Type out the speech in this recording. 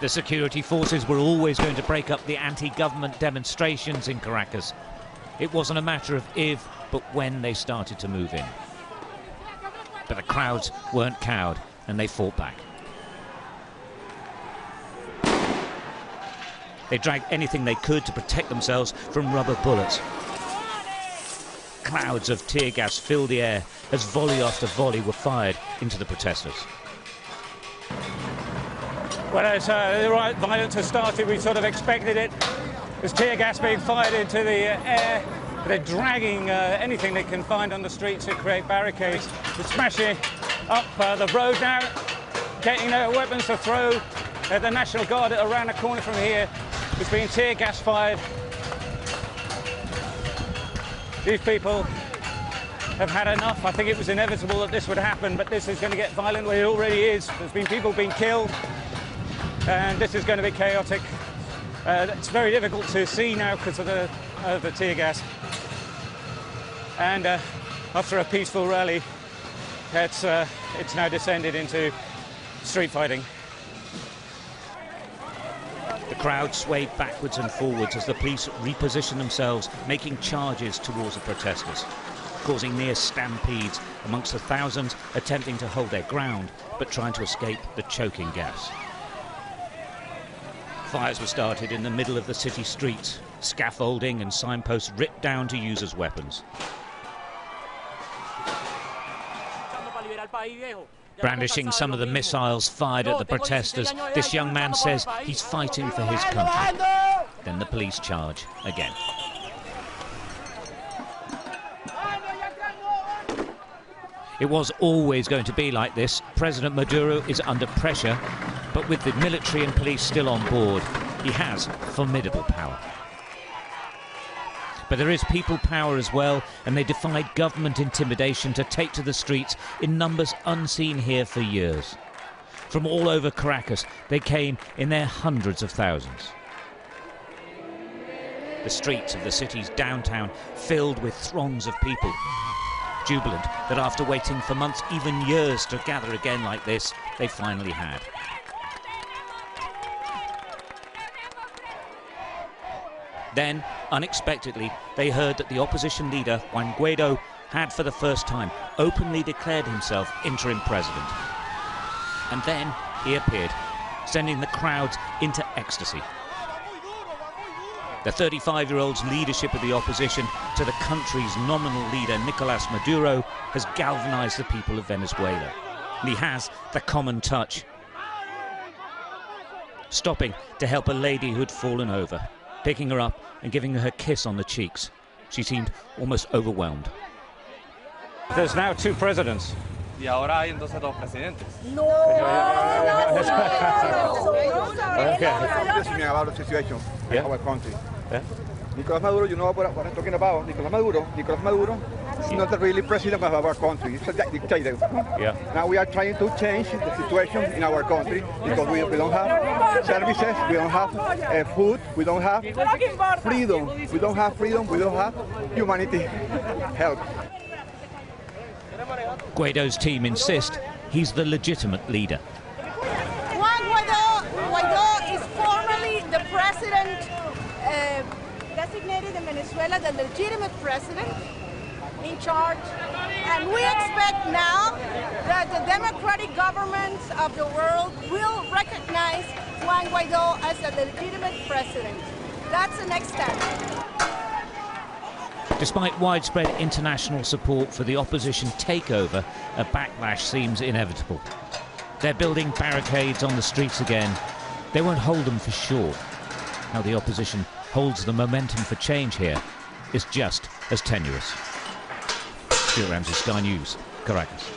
The security forces were always going to break up the anti-government demonstrations in Caracas. It wasn't a matter of if, but when they started to move in. But the crowds weren't cowed, and they fought back. They dragged anything they could to protect themselves from rubber bullets. Clouds of tear gas filled the air as volley after volley were fired into the protesters. Well, as the riot violence has started, we sort of expected it. There's tear gas being fired into the air. They're dragging anything they can find on the streets to create barricades. They're smashing up the road now, getting their weapons to throw. The National Guard around the corner from here is being tear gas fired. These people have had enough. I think it was inevitable that this would happen, but this is going to get violent. Well, it already is. There's been people being killed, and this is going to be chaotic. It's very difficult to see now because of the tear gas. And after a peaceful rally, it's now descended into street fighting. The crowd swayed backwards and forwards as the police repositioned themselves, making charges towards the protesters, causing near stampedes amongst the thousands attempting to hold their ground but trying to escape the choking gas. Fires were started in the middle of the city streets, scaffolding and signposts ripped down to use as weapons. Brandishing some of the missiles fired at the protesters, this young man says he's fighting for his country. Then the police charge again. It was always going to be like this. President Maduro is under pressure, but with the military and police still on board, he has formidable power. But there is people power as well, and they defied government intimidation to take to the streets in numbers unseen here for years. From all over Caracas, they came in their hundreds of thousands. The streets of the city's downtown filled with throngs of people, jubilant that after waiting for months, even years, to gather again like this, they finally had. Then, unexpectedly, they heard that the opposition leader, Juan Guaido, had for the first time openly declared himself interim president. And then he appeared, sending the crowds into ecstasy. The 35-year-old's leadership of the opposition to the country's nominal leader, Nicolas Maduro, has galvanized the people of Venezuela. And he has the common touch, stopping to help a lady who had fallen over, picking her up and giving her a kiss on the cheeks. She seemed almost overwhelmed. There's now two presidents. Y ahora hay entonces dos presidentes. No. Speaking about the situation in our country. Yeah. Nicolas Maduro, you know what I'm talking about? Nicolas Maduro is not the really president of our country. It's a dictator. Yeah. Now we are trying to change the situation in our country because we don't have services, we don't have food, we don't have freedom. We don't have freedom, we don't have humanity help. Guaido's team insist he's the legitimate leader. Juan Guaido is formally the president designated in Venezuela, the legitimate president in charge. And we expect now that the democratic governments of the world will recognize Juan Guaido as a legitimate president. That's the next step. Despite widespread international support for the opposition takeover, a backlash seems inevitable. They're building barricades on the streets again. They won't hold them for sure. How the opposition holds the momentum for change here is just as tenuous. Stuart Ramsey, Sky News, Caracas.